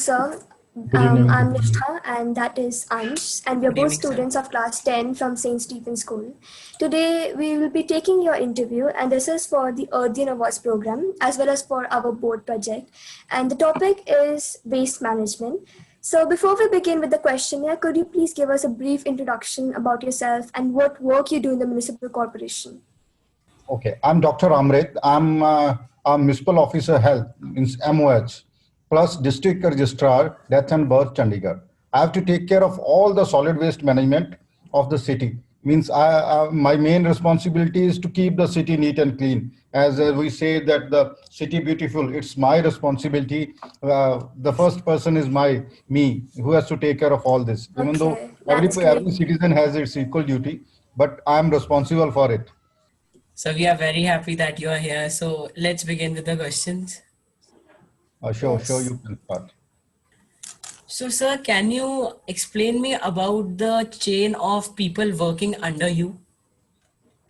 sir. Good evening. I'm Nishtha and that is Ansh, and we are Good both evening, sir. students of class 10 from St. Stephen's School. Today, we will be taking your interview, and this is for the Earthian Awards program as well as for our board project. And the topic is waste management. So, before we begin with the questionnaire, could you please give us a brief introduction about yourself and what work you do in the municipal corporation? Okay, I'm Dr. Amrit. I'm a Municipal Officer Health, means MOH, plus District Registrar, Death and Birth, Chandigarh. I have to take care of all the solid waste management of the city. Means my main responsibility is to keep the city neat and clean. As we say that the city beautiful, it's my responsibility. The first person is me, who has to take care of all this. Even though Okay, that's every great. citizen has its equal duty, but I'm responsible for it. So we are very happy that you are here. So let's begin with the questions. Sure, Yes. you can start. So sir, can you explain me about the chain of people working under you?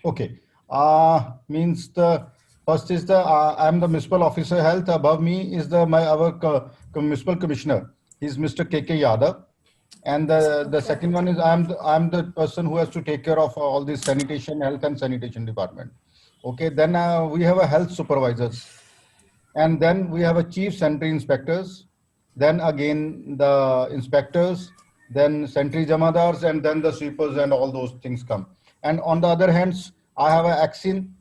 Okay. Means the first is the I'm the municipal officer health. Above me is our municipal commissioner. He's Mr. KK Yadav, and the Okay. second one is I'm the person who has to take care of all this sanitation, health and sanitation department. Okay. Then we have a health supervisors, and then we have a chief sanitary inspectors, then again the inspectors, then sanitary jamadars, and then the sweepers, and all those things come. And on the other hands, I have a axin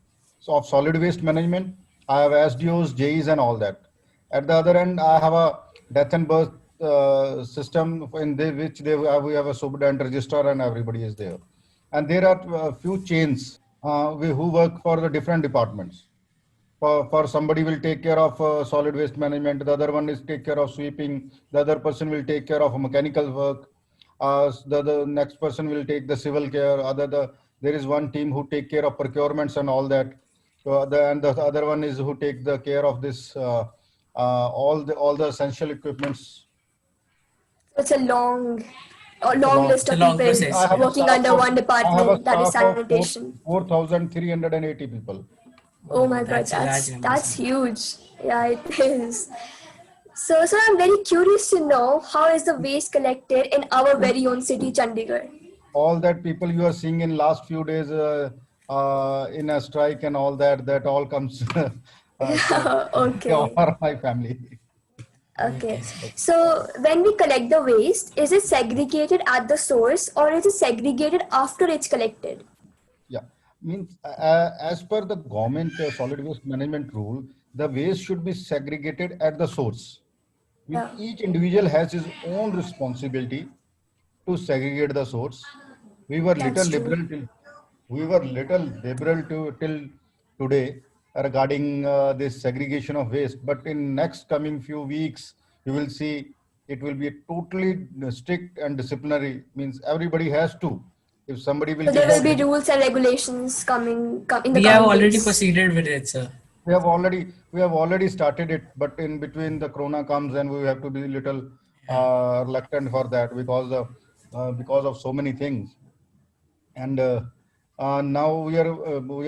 of solid waste management. I have SDOs, JEs, and all that. At the other end, I have a death and birth system which we have a superintendent registrar, and everybody is there. And there are a few chains who work for the different departments. For somebody will take care of solid waste management, the other one is take care of sweeping, the other person will take care of mechanical work, the next person will take the civil care, there is one team who take care of procurements and all that. So and the other one is who take the care of this all the essential equipments. So it's a It's a long long. list It's a of long people process. I have Yeah. a working staff under of one I have a department, that is staff of sanitation. 4,380 people. Oh Oh, my God, that's a large number, that's sir. huge. Yeah, it is. So I'm very curious to know how is the waste collected in our very own city, Chandigarh? All that people you are seeing in last few days in a strike and all that all comes they Okay, are my family. okay. Okay, sir. So when we collect the waste, is it segregated at the source or is it segregated after it's collected? Yeah, means as per the government solid waste management rule, the waste should be segregated at the source. Means Yeah, each individual has his own responsibility to segregate the source. We were little that's true. liberal till till today regarding this segregation of waste. But in next coming few weeks, you will see it will be totally strict and disciplinary. Means everybody has to. If somebody will So there take will out, be rules and regulations in the We have coming already days. proceeded with it, sir. we have already started it, but in between the corona comes and we have to be little Yeah. reluctant for that because of so many things. And now we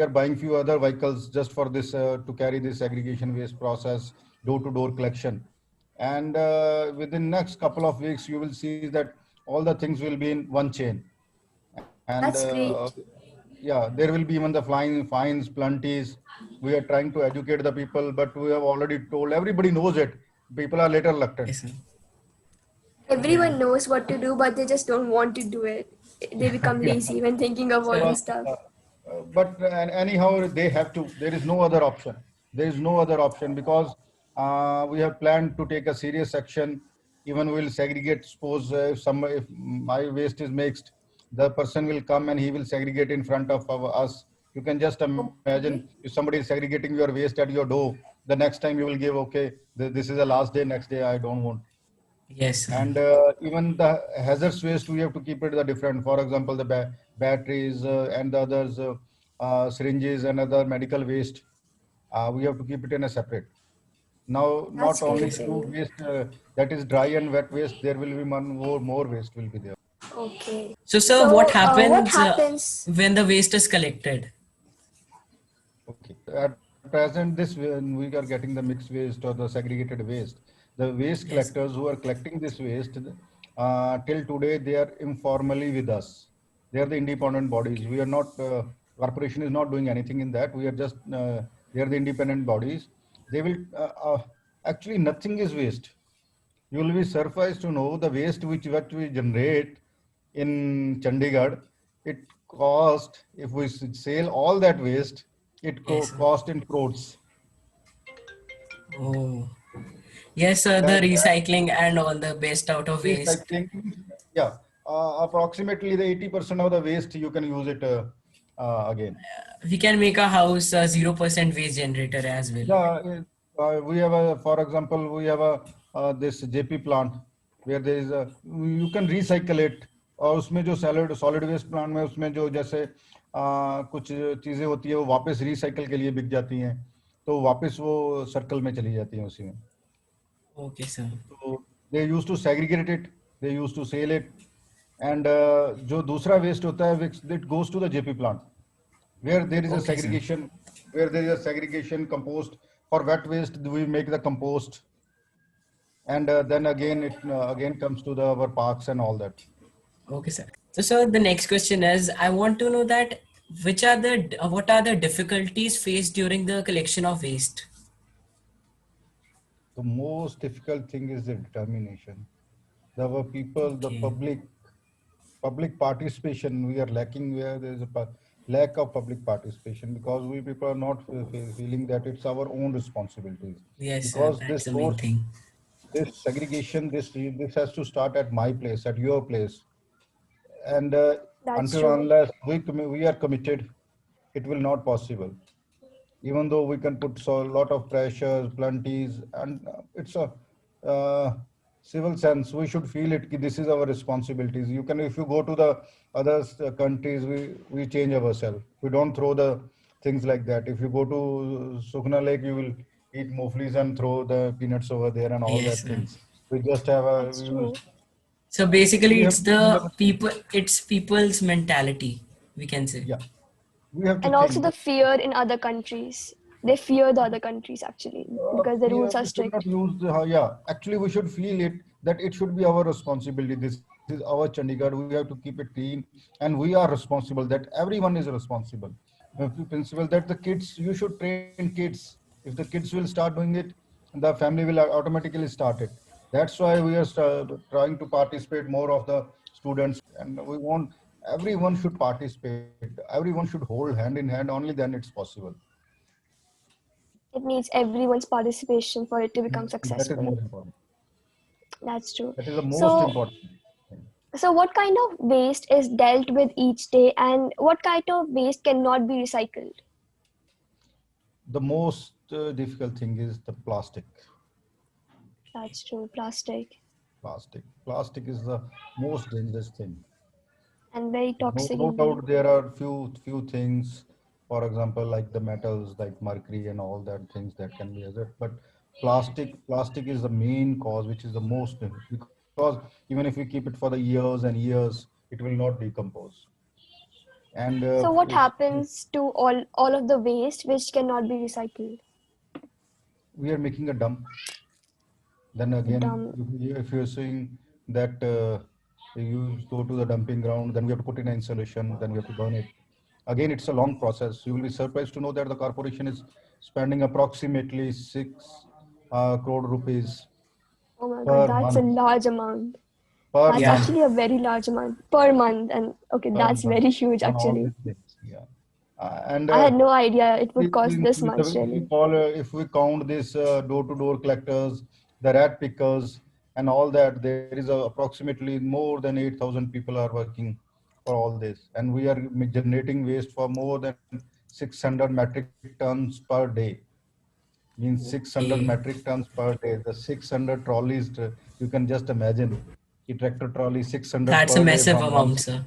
are buying few other vehicles just for this to carry this aggregation waste process, door to door collection. And within next couple of weeks you will see that all the things will be in one chain. And That's great. yeah, there will be even the flying fines, plenties. We are trying to educate the people, but we have already told everybody knows it. People are later Okay, reluctant. sir. Yeah. Everyone knows what to do, but they just don't want to do it. They become Yeah. lazy when thinking of all So this stuff. But anyhow, they have to. There is no other option. There is no other option because we have planned to take a serious action. Even we will segregate. Suppose if my waste is mixed, the person will come and he will segregate in front of us. You can just imagine Okay. if somebody is segregating your waste at your door. The next time you will give, okay, this is the last day. Next day I don't want. yes, sir. And even the hazardous waste we have to keep it the different. For example, the batteries and the others, syringes and other medical waste, we have to keep it in a separate. Now That's not Okay, only great sir. food thing. waste, that is dry and wet waste, there will be more waste will be there. Okay. So sir, what So what happens happens? when the waste is collected? Okay, at present this when we are getting the mixed waste or the segregated waste, The waste Yes. collectors who are collecting this waste, till today, they are informally with us. They are the independent bodies. We are not, corporation is not doing anything in that. We are just, they are the independent bodies. They will, actually nothing is waste. You will be surprised to know the waste which we generate in Chandigarh, it cost, if we sell all that waste, it Yes, sir. cost in crores. Oh. Yes, sir. The That recycling and all the best out of waste. recycling, yeah, approximately the 80% of the waste you can use it again. We can make a house a 0% waste generator as well. Yeah, we have a, for example, we have a this JP plant where there is a, you can recycle it. और उसमें जो solid waste plant में उसमें जो जैसे कुछ चीजें होती है वो वापस रिसाइकल के लिए बिक जाती हैं, तो वापस वो सर्कल में चली जाती हैं उसी में. Okay, sir. So they used to segregate it, they used to sell it, and जो दूसरा waste होता है it goes to the JP plant where there is a Okay, sir. segregation, where there is a segregation compost. For wet waste we make the compost, and then again it again comes to the our parks and all that. Okay, sir. So, sir, the next question is, I want to know that what are the difficulties faced during the collection of waste? The most difficult thing is the determination. Our people, the Okay. public participation, we are lacking where there is a lack of public participation, because we people are not feeling that it's our own responsibilities, Yes, sir. because That's the main thing. this segregation, this has to start at my place, at your place, and That's until true. unless we are committed, it will not possible. Even though we can put so lot of pressures, plenties, and it's a civil sense, we should feel it. Ki this is our responsibilities. You can, if you go to the other countries, we change ourselves. We don't throw the things like that. If you go to Sukhna Lake, you will eat moflis and throw the peanuts over there and all Yes, that sir. things. We just have a That's true. So we basically, have it's to change the our, people, it's people's mentality, we can say. yeah, we have to And also change. the fear in other countries. They fear the other countries actually because the rules are We should not strict. use the, yeah, actually we should feel it that it should be our responsibility. This is our Chandigarh. We have to keep it clean, and we are responsible. That everyone is responsible. Principle that the kids, you should train kids. If the kids will start doing it, the family will automatically start it. That's why we are trying to participate more of the students, and we want everyone should participate. Everyone should hold hand in hand. Only then it's possible. It needs everyone's participation for it to become That is more successful. important. That's true. That is the most So, important thing. so what kind of waste is dealt with each day, and what kind of waste cannot be recycled? The most difficult thing is the plastic. That's true. Plastic Plastic is the most dangerous thing. and very No, toxic no indeed. doubt there are few things, for example, like the metals, like mercury and all that things that can be hazard. But plastic is the main cause, which is the most, because even if we keep it for the years and years, it will not decompose. And So what happens to all of the waste which cannot be recycled? we are making a dump. Then again, Dumb. if you're saying that you go to the dumping ground, then we have to put in an insulation, then we have to burn it. Again, it's a long process. You will be surprised to know that the corporation is spending approximately 6 crore rupees Oh my God, per that's a month. large amount. Per That's Yeah. month. actually a very large amount per month. And okay, Per that's month very huge on all actually. these things. Yeah. And I had no idea it would if cost this much if we really. call, if we count this door-to-door collectors, the rat pickers, and all that, there is approximately more than 8,000 people are working for all this, and we are generating waste for more than 600 metric tons per day. Means 600 Okay. metric tons per day. The 600 trolleys, you can just imagine. The tractor trolley 600 That's a per day massive from one. amount, sir.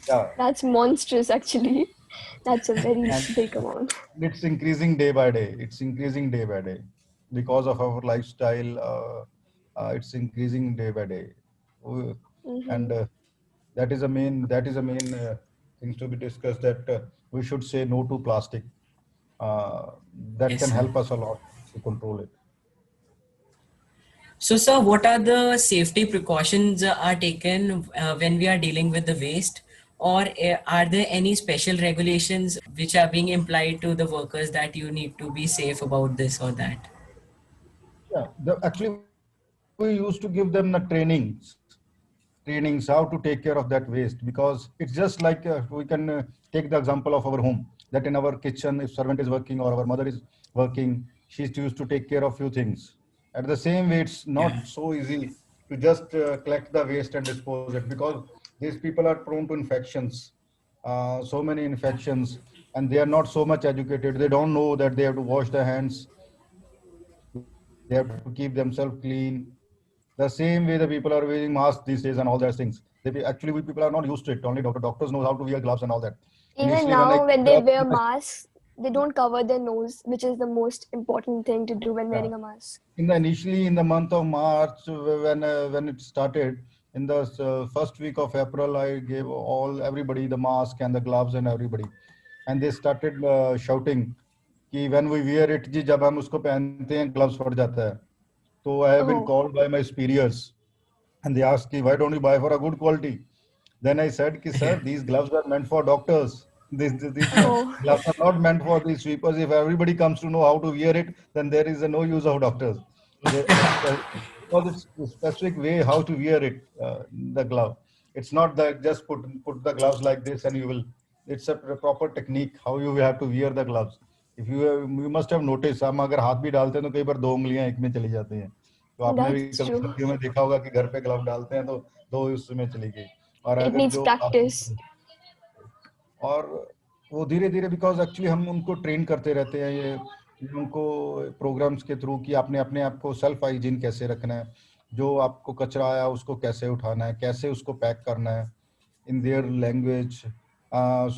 Yeah, That's monstrous actually. That's a very and big amount. it's increasing day by day. It's increasing day by day because of our lifestyle. It's increasing day by day. We- Hmm. and that is a main things to be discussed, that we should say no to plastic. uh, that Yes, can sir. help us a lot to control it. So, sir, what are the safety precautions are taken when we are dealing with the waste? Or are there any special regulations which are being implied to the workers that you need to be safe about this or that? Yeah, actually, we used to give them the trainings how to take care of that waste, because it's just like we can take the example of our home, that in our kitchen, if servant is working or our mother is working, she used to take care of few things. At the same way, it's Yeah. not so easy to just collect the waste and dispose it, because these people are prone to infections, so many infections, and they are not so much educated. They don't know that they have to wash their hands, they have to keep themselves clean. The same way the people are wearing masks these days and all those things. Actually, we people are not used to it. Only doctors knows how to wear gloves and all that. Even Initially, when I now, when they gloves, wear masks, they don't cover their nose, which is the most important thing to do when yeah. wearing a mask. Initially in the month of March, when it started, in the first week of April, I gave everybody the mask and the gloves and everybody, and they started shouting कि when we wear it, जी जब हम उसको पहनते हैं gloves फट जाता है. So I have been Oh, called by my superiors, and they asked me, why don't you buy for a good quality? Then I said, ki, sir, Yeah. these gloves are meant for doctors. These oh, gloves are not meant for these sweepers. If everybody comes to know how to wear it, then there is no use of doctors. Because it's a specific way how to wear it, the glove. It's not that just put the gloves like this and you will. It's a proper technique how you have to wear the gloves. If you must have noticed, हम अगर हाथ भी डालते हैं तो कई बार दो उंगलियां एक में चली जाती हैं. तो आपने भी that's कभी true. सर्दियों में देखा होगा कि घर पे ग्लव डालते हैं तो दो उसमें चली गई. और It अगर needs जो practice. और वो धीरे धीरे, बिकॉज एक्चुअली हम उनको ट्रेन करते रहते हैं, ये उनको प्रोग्राम्स के थ्रू कि आपने अपने आप को सेल्फ हाइजीन कैसे रखना है, जो आपको कचरा आया उसको कैसे उठाना है, कैसे उसको पैक करना है in their language.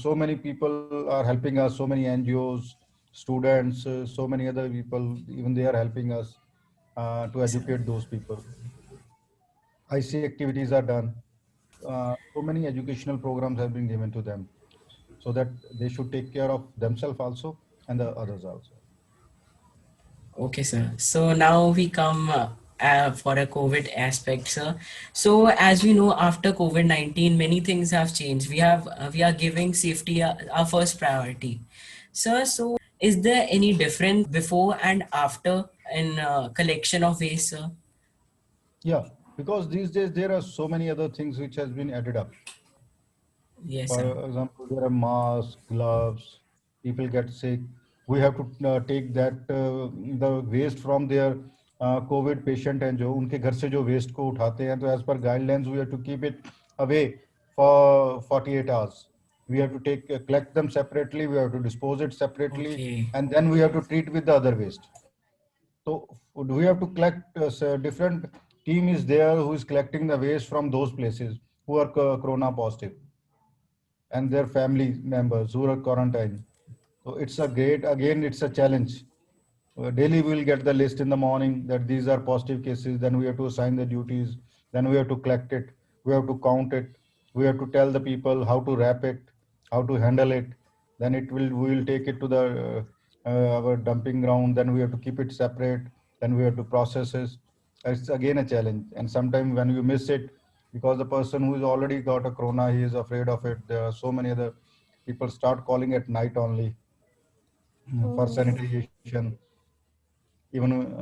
So many people are helping us, so many NGOs, students, so many other people, even they are helping us to So, educate those people. IC activities are done. So many educational programs have been given to them so that they should take care of themselves also and the others also. okay, sir. So now we come for a COVID aspect, sir. So as we know, after COVID-19, many things have changed. We are giving safety our first priority, sir. So is there any difference before and after in collection of waste, sir? Yeah, because these days there are so many other things which has been added up. Yes, sir. For example, there are masks, gloves, people get sick. We have to take that the waste from their COVID patient and जो उनके घर से जो waste को उठाते हैं, तो as per guidelines we have to keep it away for 48 hours. We have to collect them separately, we have to dispose it separately, Okay. and then we have to treat with the other waste. So we have to collect different team is there who is collecting the waste from those places who are corona positive and their family members who are quarantined. So it's a great, again, it's a challenge. Daily we will get the list in the morning that these are positive cases, then we have to assign the duties, then we have to collect it, we have to count it, we have to tell the people how to wrap it, how to handle it, then we will take it to the our dumping ground, then we have to keep it separate, then we have to process it. It's again a challenge, and sometimes when you miss it, because the person who has already got a corona, he is afraid of it. There are so many other people start calling at night only for Oh, sanitization. Even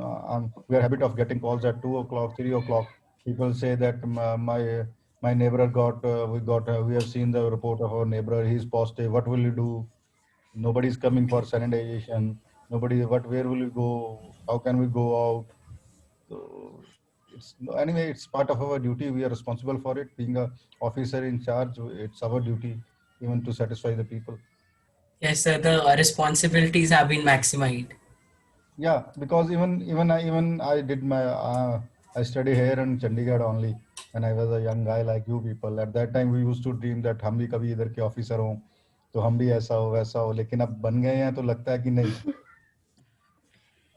we are habit of getting calls at 2 o'clock, 3 o'clock. People say that my neighbor got we have seen the report of our neighbor. He's positive. What will you do? Nobody's coming for Okay. sanitization. Nobody. What? Where will we go? How can we go out? So it's anyway. It's part of our duty. We are responsible for it. Being a officer in charge, it's our duty even to satisfy the people. Yes, sir. The responsibilities have been maximized. Yeah, because even I did my I study here in Chandigarh only when I was a young guy like you people. At that time we used to dream that हम भी कभी इधर के officer हों तो हम भी ऐसा हो वैसा हो, लेकिन अब बन गए हैं तो लगता है कि नहीं.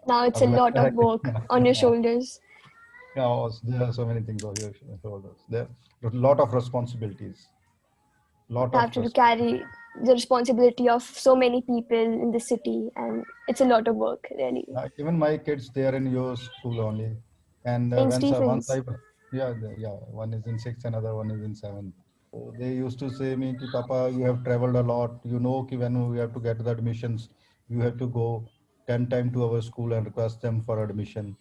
now it's a अब lot लगता है of कि work on your shoulders. yeah, there are so many things on your shoulders. There are a lot of responsibilities. Lot You of have to responsibilities. carry the responsibility of so many people in the city, and it's a lot of work, really. Even my kids, they are in your school only. And St. once Stephen's. yeah, one is in sixth, another one is in seventh. So they used to say me, ki, Papa, you have traveled a lot. You know, ki when we have to get the admissions, you have to go 10 times to our school and request them for admission.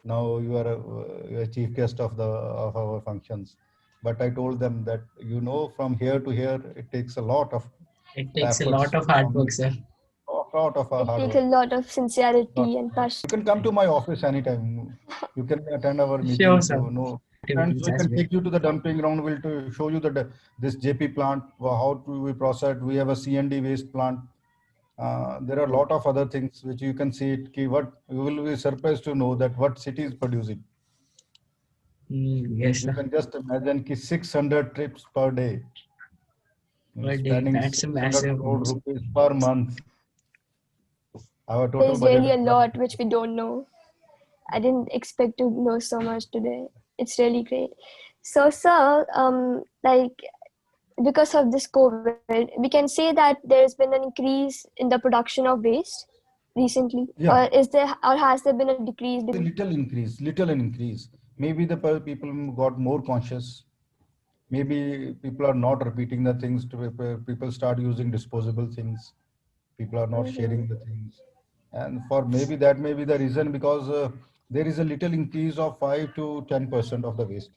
Now you are chief guest of our functions. But I told them that, you know, from here to here, it takes a lot of It takes a lot efforts of hard from work, me, sir. a lot of It hard takes a work. lot of Lot. sincerity and passion. You can come to my office anytime. You can attend our Sure, meetings. sir. You know, and Activities we as can well. take you to the dumping ground. We'll to show you this JP plant. How do we process? We have a CND waste plant. There are a lot of other things which you can see it. What you will be surprised to know that what city is producing. Yes, You sir. can just imagine 600 trips per day, Per day. spending That's a 600 massive crore amount. rupees per month. Our total There's budget really is a lot which we don't know. I didn't expect to know so much today. It's really great. So, sir, like because of this COVID, we can say that there's been an increase in the production of waste recently, yeah. or has there been a decrease? A little increase. Maybe the people got more conscious. Maybe people are not repeating the things. People start using disposable things. People are not Mm-hmm. sharing the things, and for maybe that may be the reason because there is a little increase of 5 to 10% of the waste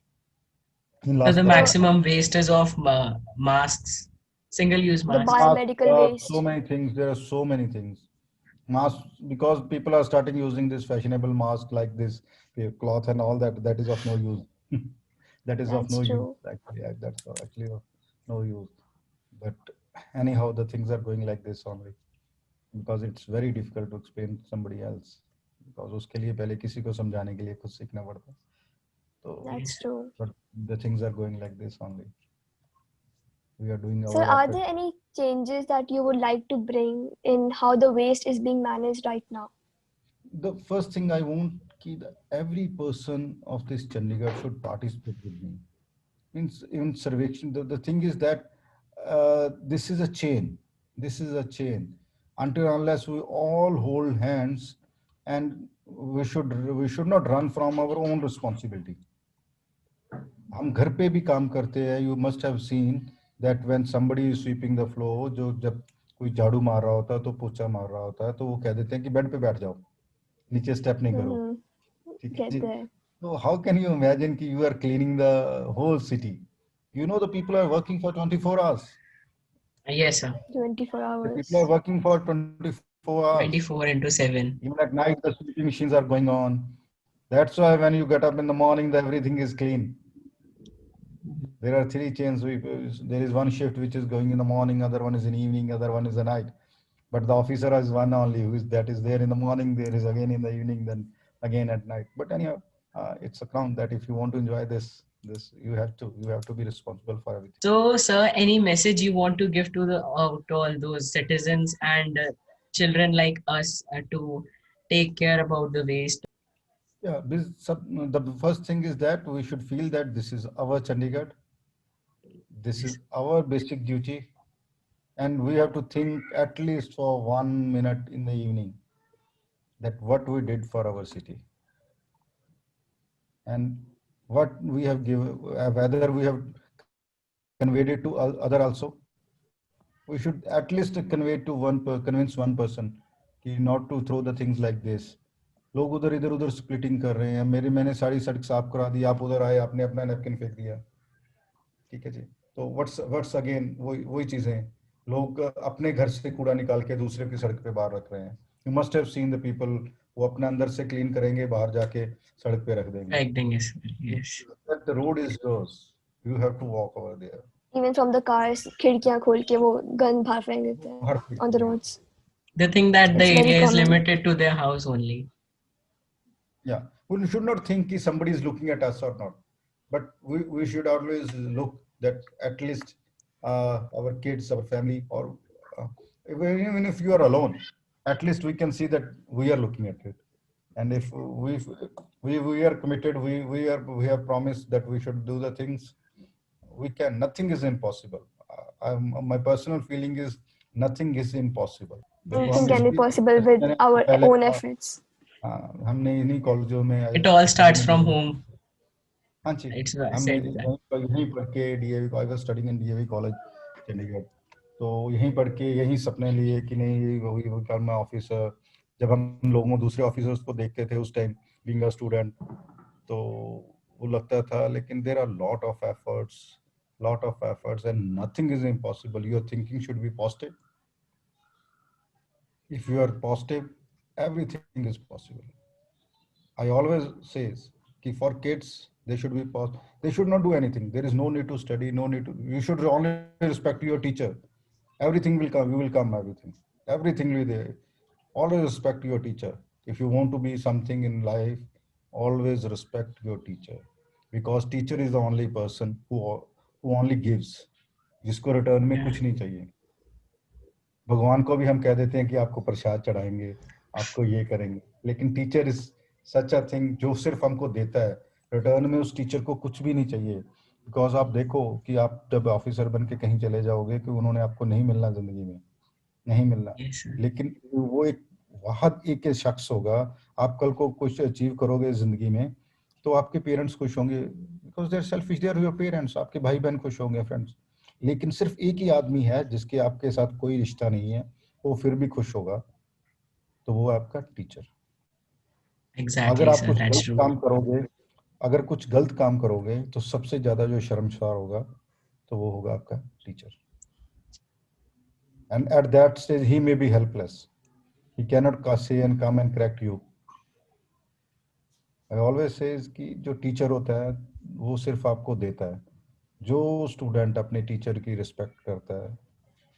in So last the couple So of years. maximum wastage of masks, single-use the masks. biomedical So waste. many things. There are so many things. Mask because people are starting using this fashionable mask like this cloth and all that. That is of no use. That is of That's no use true. actually. That's actually of no use. But anyhow, the things are going like this only because it's very difficult to explain to somebody else because उसके लिए पहले किसी को समझाने के लिए खुद सीखना पड़ता है. So, That's Yes. true. but the things are going like this only. We are doing So, our are effort. there any changes that you would like to bring in how the waste is being managed right now? The first thing I want that every person of this Chandigarh should participate with me. Means in survection, the thing is that this is a chain. This is a chain. Until unless we all hold hands, and we should not run from our own responsibility. हम घर पे भी काम करते हैं. You must have seen that when somebody is sweeping the floor, जो जब कोई झाड़ू मार रहा होता है तो पोछा मार रहा होता है तो वो कह देते हैं कि बेड पे बैठ जाओ, नीचे स्टेप नहीं करो. Mm-hmm. ठीक है Get ji. there. So how can you imagine कि you are cleaning the whole city? You know the people are working for 24 hours. Yes, sir. 24 The people are hours. working for 24 hours. 24 into 7. Even at night, the sweeping machines are going on. That's why when you get up in the morning, everything is clean. There are three chains. There is one shift which is going in the morning, other one is in evening, other one is the night. But the officer is one only that is there in the morning, there is again in the evening, then again at night. But anyhow, it's a count that if you want to enjoy this you have to be responsible for everything. So, sir, any message you want to give to all those citizens and children like us to take care about the waste? Yeah, the first thing is that we should feel that this is our Chandigarh, this Yes. is our basic duty, and we have to think at least for 1 minute in the evening that what we did for our city and what we have given, whether we have conveyed it to other also. We should at least convince one person कि not to throw the things like this. लोग उधर इधर उधर splitting कर रहे हैं. मैंने सारी सड़क साफ करा दी, आप उधर आए, आपने अपना नैपकिन फेंक दिया. ठीक है जी. तो व्हाट्स अगेन वही चीजें लोग अपने घर से कूड़ा निकाल के दूसरे की सड़क पे बाहर रख रहे हैं. You must have seen the people वो अपने अंदर से क्लीन करेंगे, बाहर जाके सड़क पे रख देंगे. Correcting is yes. The road is yours. You have to walk over there. Even from the cars, खिड़कियां खोल के वो गंद बाहर फेंक देते हैं बाहर फेंक on the देंगे. roads. They think that the It's very area is common. limited to their house only. Yeah, we should not think if somebody is looking at us or not, but we should always look that at least our kids, our family, or even if you are alone, at least we can see that we are looking at it. And if we are committed, we have promised that we should do the things. We can. Nothing is impossible. My personal feeling is nothing is impossible. The Yes. Anything promise can be की possible with मैंने our पहले own efforts. हाँ, हमने इन्हीं कॉलेजों में It all studying starts in, from home. हाँ जी, It's हमने said that. यहीं पढ़ के DAV, I was studying in DAV college Chandigarh, तो यहीं पढ़ के यहीं सपने लिए कि नहीं वही करना ऑफिसर। जब हम लोगों दूसरे ऑफिसर्स को देखते थे उस टाइम बीइंग अ स्टूडेंट, तो वो लगता था, लेकिन there are lot of efforts and nothing is impossible. Your thinking should be positive. If you are positive, everything is possible. I always says कि for kids they should be they should not do anything. There is no need to study, no need to. You should only respect your teacher. Everything will come. You will come. Everything will be there. Always respect your teacher. If you want to be something in life, always respect your teacher, because teacher is the only person who only gives. जिसको return में Yeah. कुछ नहीं चाहिए। भगवान को भी हम कह देते हैं कि आपको प्रसाद चढ़ाएंगे, आपको ये करेंगे, लेकिन teacher is such a thing जो सिर्फ हमको देता है, रिटर्न में उस टीचर को कुछ भी नहीं चाहिए। बिकॉज आप देखो कि आप जब ऑफिसर बन के कहीं चले जाओगे कि उन्होंने आपको नहीं मिलना जिंदगी में, नहीं मिलना, Yes, sir. लेकिन वो एक वाहद एक शख्स होगा। आप कल को कुछ अचीव करोगे जिंदगी में तो आपके पेरेंट्स खुश होंगे, because they're selfish, they're your parents, आपके भाई बहन खुश होंगे, फ्रेंड्स। लेकिन सिर्फ एक ही आदमी है जिसके आपके साथ कोई रिश्ता नहीं है, वो फिर भी खुश होगा, तो वो है आपका टीचर। अगर Exactly, आप sir. कुछ That's गलत true. काम करोगे, अगर कुछ गलत काम करोगे तो सबसे ज्यादा जो शर्मसार होगा तो वो होगा आपका teacher. And at that stage he may be helpless, he cannot say and come and correct you. I always says कि जो टीचर होता है वो सिर्फ आपको देता है। जो स्टूडेंट अपने टीचर की रिस्पेक्ट करता है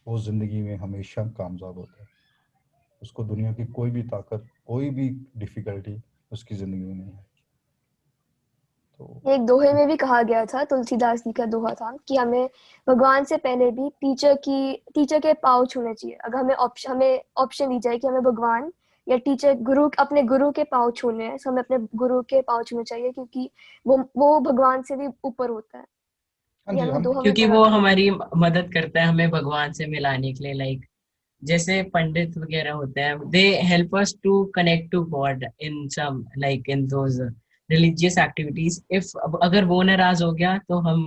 वो जिंदगी में हमेशा कामयाब होता है। उसको दुनिया की कोई भी ताकत, कोई भी डिफिकल्टी उसकी जिंदगी में नहीं है। तो एक दोहे में भी कहा गया था, तुलसीदास जी का दोहा था कि हमें भगवान से पहले भी टीचर के पाँव छूने चाहिए। अगर हमें ऑप्शन दी जाए कि हमें भगवान या टीचर, अपने गुरु के पाँव छूने हैं, तो हमें अपने गुरु के पाँव छूने चाहिए, क्योंकि वो भगवान से भी ऊपर होता है। हाँ ये जी, हमें हम दोहा में क्योंकि पढ़ा वो था। हमारी मदद करता है हमें भगवान से मिलाने के लिए, लाइक जैसे पंडित वगैरह होते हैं, they help us to connect to God in some, like in those religious activities. If अगर वो नाराज हो गया तो हम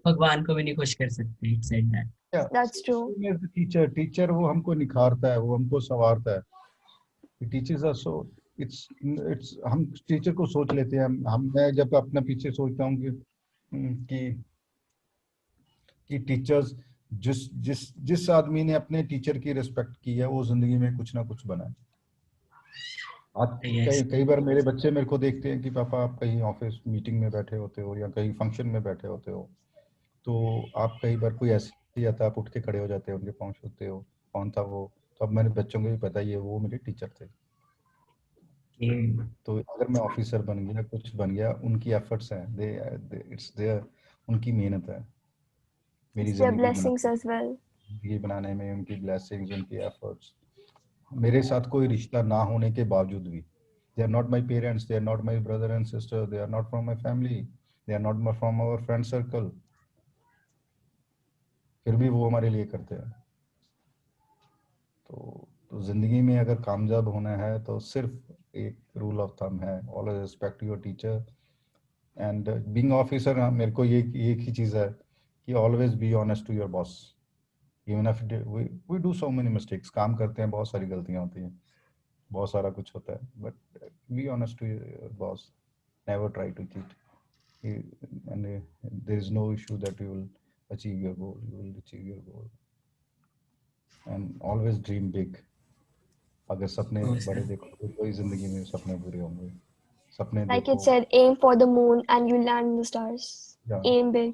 भगवान को भी नहीं खुश कर सकते। It's like that. क्या, दैट्स ट्रू। टीचर वो हमको निखारता है, वो हमको संवारता है। टीचर्स आर सो, इट्स हम टीचर को सोच लेते हैं, मैं जब अपना पीछे सोचता हूँ कि टीचर्स, जिस जिस जिस आदमी ने अपने टीचर की रिस्पेक्ट की है वो जिंदगी में कुछ ना कुछ बना है। आज यस। कई कई बार मेरे बच्चे मेरे को देखते हैं कि पापा आप कहीं ऑफिस मीटिंग में बैठे होते हो या कहीं फंक्शन में बैठे होते हो, तो आप कई बार कोई ऐसे ही आता है, आप उठ के खड़े हो जाते हो, उनके पाँव छूते हो, कौन था वो? तो अब मेरे बच्चों को भी पता ही है वो मेरे टीचर थे। तो अगर मैं ऑफिसर बन गया, कुछ बन गया, उनकी एफर्ट्स हैं, इट्स देयर, उनकी मेहनत है मेरी इट्स देयर जिंदगी ब्लेसिंग्स एज वेल। बनाने में, उनकी ब्लेसिंग्स, उनकी एफर्ट्स। मेरे साथ कोई रिश्ता ना होने के बावजूद भी, they are not my parents, they are not my brother and sister, they are not from my family, they are not from our friend circle, फिर भी वो हमारे लिए करते हैं। तो जिंदगी में अगर कामयाब होना है तो सिर्फ एक रूल ऑफ थंब है, always respect your teacher. And being officer, मेरे को ये एक ही चीज़ है कि always be honest to your boss. Even if we do so many mistakes, काम करते हैं, बहुत सारी गलतियां होती हैं, बहुत सारा कुछ होता है, but be honest to your boss, never try to cheat, and there is no issue that you will achieve your goal, you will achieve your goal, and always dream big. अगर सपने ओ बड़े सर। देखोगे तो ही जिंदगी में सपने पूरे होंगे। सपने Like it देखो। said, aim for the moon and you land in the stars. या, Aim big.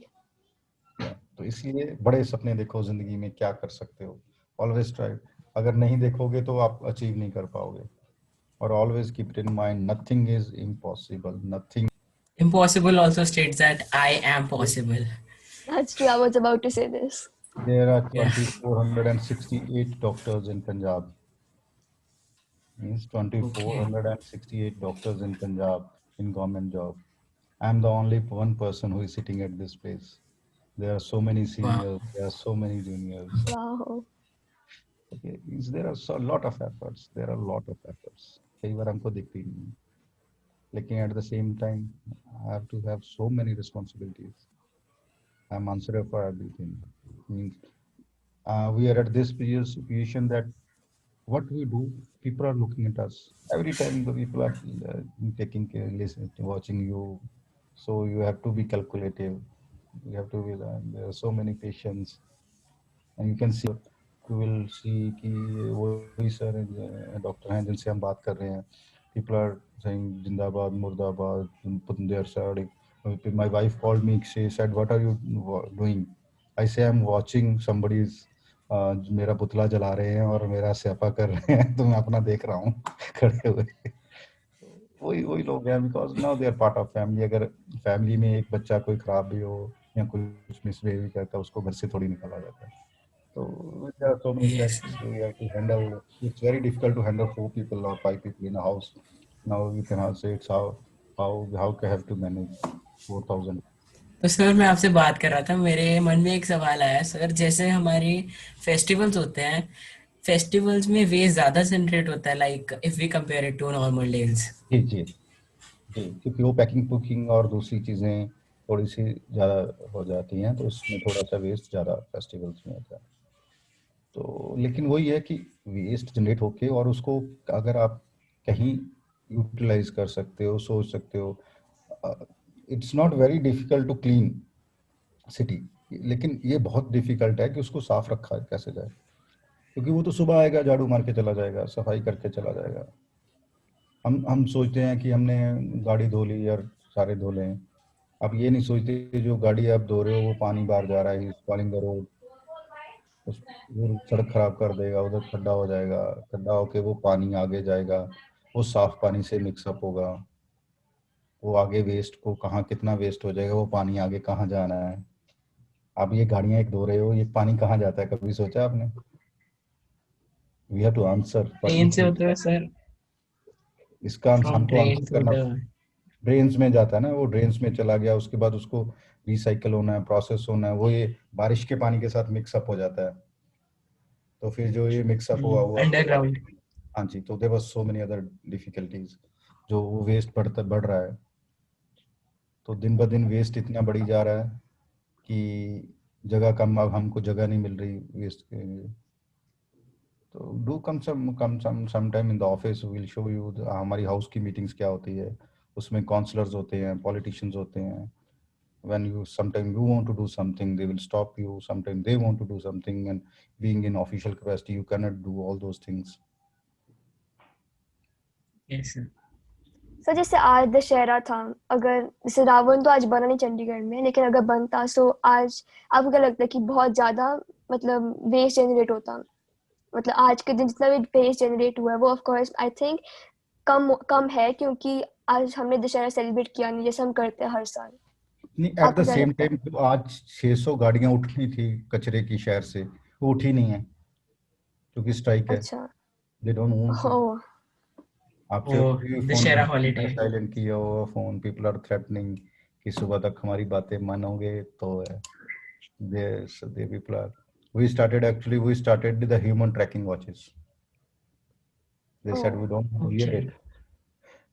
तो इसलिए बड़े सपने देखो, जिंदगी में क्या कर सकते हो, ऑलवेज ट्राई। अगर नहीं देखोगे तो आप अचीव नहीं कर पाओगे। और always keep it in mind, nothing is impossible, nothing. Impossible also states that I am possible. That's true. I was about to say this. There are Yeah. 2468 doctors in Punjab. Means Okay. 2468 doctors in Punjab in government job. I'm the only one person who is sitting at this place. There are so many Wow. seniors, there are so many juniors. Wow. Okay, means there are a lot of efforts. There are a lot of efforts. कई बार हमको दिखती नहीं है, लेकिन at the same time I have to have so many responsibilities. I am answerer for everything. Means we are at this situation that what we do, people are looking at us every time. The people are taking care, listening, watching you, so you have to be calculative. You have to be there are so many patients, and you can see, you will see कि वही sir doctor हैं जिनसे हम बात कर रहे हैं. People are saying जिंदाबाद मुर्दाबाद put their side. My wife called me, she said what are you doing? I say I'm watching somebody's मेरा पुतला जला रहे हैं और मेरा स्यापा कर रहे हैं, तो मैं अपना देख रहा हूँ खड़े हुए. वही वही लोग हैं, because now they are part of family. अगर फैमिली में एक बच्चा कोई खराब भी हो या कुछ मिसबिहेव करता है, उसको घर से थोड़ी निकाला जाता है. So there are so many Yes. things we have to handle. It's very difficult to handle 4 people or 5 people in a house. Now you cannot say it's how can I have to manage 4,000. तो sir मैं आपसे बात कर रहा था, मेरे मन में एक सवाल आया सर, जैसे हमारे फेस्टिवल्स होते हैं, फेस्टिवल्स में वेस्ट ज्यादा जनरेट होता है, like if we compare it to normal days. जी जी जी, क्योंकि वो पैकिंग पुकिंग और दूसरी चीज़ें थोड़ी सी ज़्यादा हो जाती हैं, तो उसमें थोड़ा सा वेस्ट ज़्यादा फेस्टिवल्स में होता है. तो लेकिन वही है कि वेस्ट जनरेट होके और उसको अगर आप कहीं यूटिलाइज कर सकते हो, सोच सकते हो. It's not very difficult to clean city, लेकिन ये बहुत डिफिकल्ट है कि उसको साफ रखा कैसे जाए, क्योंकि वो तो सुबह आएगा, झाड़ू मार के चला जाएगा, सफाई करके चला जाएगा. हम सोचते हैं कि हमने गाड़ी धो ली और सारे धो लें. आप ये नहीं सोचते जो गाड़ी आप धो रहे हो वो पानी बाहर जा रहा है, स्पॉइलिंग द रोड, वो सड़क खराब कर देगा, उधर खड्डा हो जाएगा, खड्डा होके वो पानी आगे जाएगा, वो साफ पानी से मिक्सअप होगा, वो आगे वेस्ट को कहाँ कितना वेस्ट हो जाएगा, वो पानी आगे कहाँ जाना है. आप ये गाड़ियां एक धो रहे हो, ये पानी कहाँ जाता है, कभी सोचा आपने? We have to answer for train each. से होते हुए सर, इसका फ्रॉम हमको ट्रेन आंसर टू करना. द. ड्रेन्स में जाता है ना, वो ड्रेन्स में चला गया, उसके बाद उसको रिसाइकल होना है, प्रोसेस होना है, वो ये बारिश के पानी के साथ मिक्सअप हो जाता है. तो फिर जो ये मिक्सअप हुआ हुआ तो अंडरग्राउंड. हाँ जी, तो there was so many other difficulties, जो वो वेस्ट बढ़ रहा है. तो दिन ब दिन वेस्ट इतना बढ़ी जा रहा है कि जगह कम, अब हमको जगह नहीं मिल रही वेस्ट के लिए. तो do come some time in the office, will show you हमारी हाउस की मीटिंग्स क्या होती है. उसमें काउंसलर्स होते हैं, पॉलिटिशियंस होते हैं. When you sometimes you want to do something, they will stop you. Sometimes they want to do something, and being in official capacity, you cannot do all those things. Yes sir. Sir जैसे आज दशहरा था, अगर जैसे रावण तो आज बना नहीं चंडीगढ़ में, लेकिन अगर बनता तो आज आपको क्या लगता है कि बहुत ज्यादा मतलब वेस्ट जनरेट होता? मतलब आज के दिन जितना भी वेस्ट जनरेट हुआ है वो ऑफ कोर्स आई थिंक कम है, क्योंकि आज हमने दशहरा सेलिब्रेट किया नहीं जैसे हम करते हैं हर साल. नहीं, एट द आपको क्या सेम लगता है? टाइम आज 600 गाड़ियां उठनी थी कचरे की शहर से, वो उठी नहीं है क्योंकि स्ट्राइक है. अच्छा. They don't want to. Oh. आपसे वो कोई फोन दशहरा करके हॉलीडे. साइलेंट किया हुआ फोन, पीपल आर थ्रेटनिंग कि सुबह तक हमारी बातें मानोगे तो the people are. We started the human tracking watches. They said we don't wear okay. it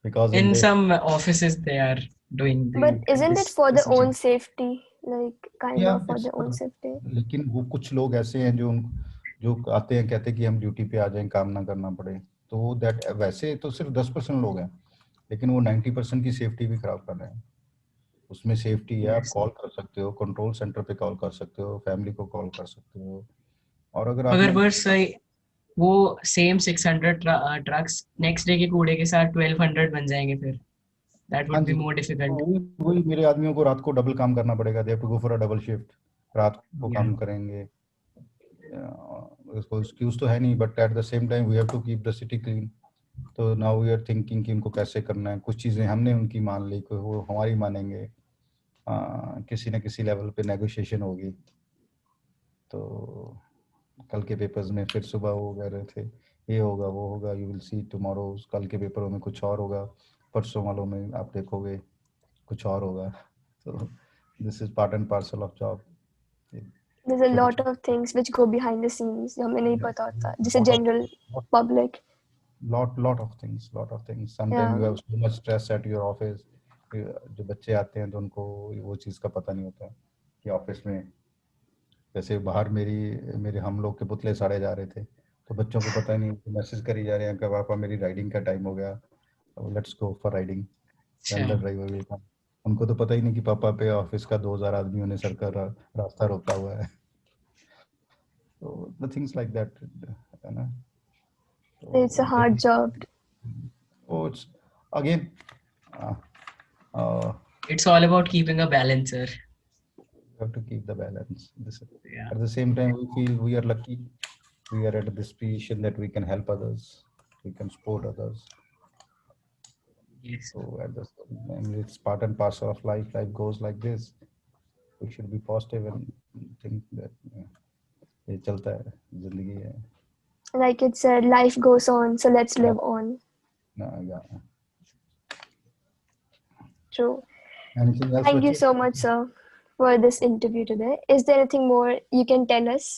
because in In the some offices they are doing But isn't it this for their own procedure. safety? Like kind या of for their own safety? लेकिन वो कुछ लोग ऐसे हैं जो आते हैं, कहते हैं कि हम ड्यूटी पे आ जाएं, काम ना करना पड़े. तो दैट वैसे तो सिर्फ 10% लोग हैं, लेकिन वो 90% की सेफ्टी भी खराब कर रहे हैं. उसमें सेफ्टी है, आप Yes. कॉल कर सकते हो, कंट्रोल सेंटर पे कॉल कर सकते हो, फैमिली को कॉल कर सकते हो. और अगर अगर आपने बस वो सेम 600 ट्रक्स नेक्स्ट डे के कूड़े के साथ 1200 बन जाएंगे, फिर दैट हाँ वुड बी जी, मोर तो डिफिकल्ट. वही मेरे आदमियों को रात को डबल काम करना पड़ेगा. They have to go for a double shift, रात को या. काम करेंगे. उसको एक्सक्यूज तो है नहीं, but at the same time we have to keep the city clean. तो नाउ वी आर थिंकिंग कि उनको कैसे करना है. कुछ चीज़ें हमने उनकी मान ली, कोई वो हमारी मानेंगे. किसी न किसी लेवल पे नेगोशिएशन होगी. तो कल के पेपर्स में फिर सुबह वो कह रहे थे ये होगा वो होगा, यू विल सी टुमारो. कल के पेपरों में कुछ और होगा, परसों वालों में आप देखोगे कुछ और होगा. तो this is part and parcel of job. There's a छोटी lot of things which go behind the scenes जो हमें नहीं पता होता, जैसे छोटी general public. lot of things, sometimes you Yeah. have so much stress at your office. जो बच्चे आते हैं तो उनको वो चीज़ का पता नहीं होता कि ऑफिस में, जैसे बाहर मेरे हम लोग के पुतले साड़े जा रहे थे, तो बच्चों को पता ही नहीं, मैसेज करी जा रहे हैं कि पापा मेरी राइडिंग का टाइम हो गया, let's go for riding, when the अच्छा। Driver will come. उनको तो पता ही नहीं कि पापा पे ऑफिस का 2000 आदमियों ने सर का रास्ता रोका हुआ है। तो द थिंग्स लाइक दैट, है ना। It's a तो hard job. it's again, uh, uh, It's all about keeping a balance, sir. we have to keep the balance. Yeah. At the same time, we feel we are lucky. We are at this position that we can help others, we can support others. Yes. So at the same time, it's part and parcel of life. Life goes like this. We should be positive and think that ये चलता है, जिंदगी है। Like it said, life goes on, so let's live on. Yeah. True. Anything else, Thank you बच्चे? so much, sir, for this interview today. Is there anything more you can tell us?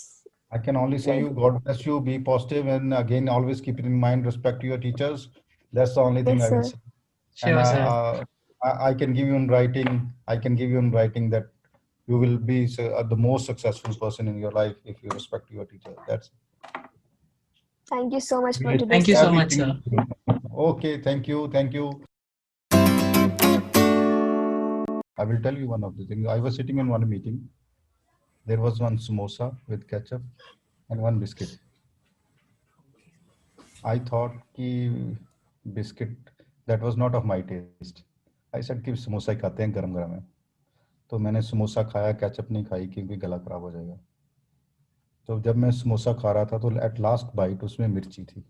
I can only say you, God bless you, be positive, and again, always keep it in mind, respect your teachers. That's the only thing Yes, I will sir. say. And Sure, sir. I can give you in writing, that you will be the most successful person in your life if you respect your teacher. That's Thank you so much for great. today's Thank you so session. much, sir. Everything. Okay, thank you. I will tell you one of the things. I was sitting in one meeting. There was one samosa with ketchup and one biscuit. I thought कि biscuit, that was not of my taste. I said कि समोसा ही खाते हैं, गरम गरम है। तो मैंने समोसा खाया, केचप नहीं खाई क्योंकि गला खराब हो जाएगा। तो जब मैं समोसा खा रहा था तो एट लास्ट बाइट उसमें मिर्ची थी,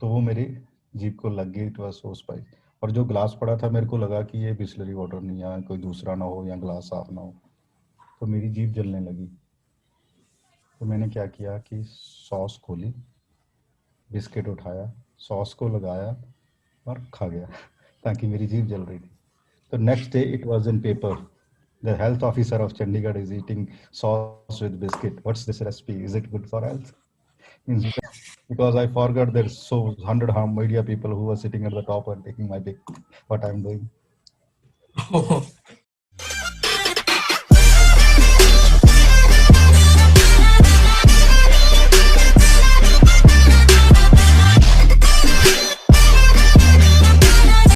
तो वो मेरी जीभ को लग गई। It was so spicy. और जो ग्लास पड़ा था, मेरे को लगा कि ये बिस्लरी वाटर नहीं है, कोई दूसरा ना हो या ग्लास साफ ना हो, तो मेरी जीभ जलने लगी। तो मैंने क्या किया कि सॉस खोली, बिस्किट उठाया, सॉस को लगाया और खा गया ताकि मेरी जीभ जल रही थी। तो next day it was in paper, the health officer of Chandigarh is eating sauce with biscuit. What's this recipe? Is it good for health? Means because I forgot there's so 100 media people who are sitting at the top and taking my pic, what I'm doing.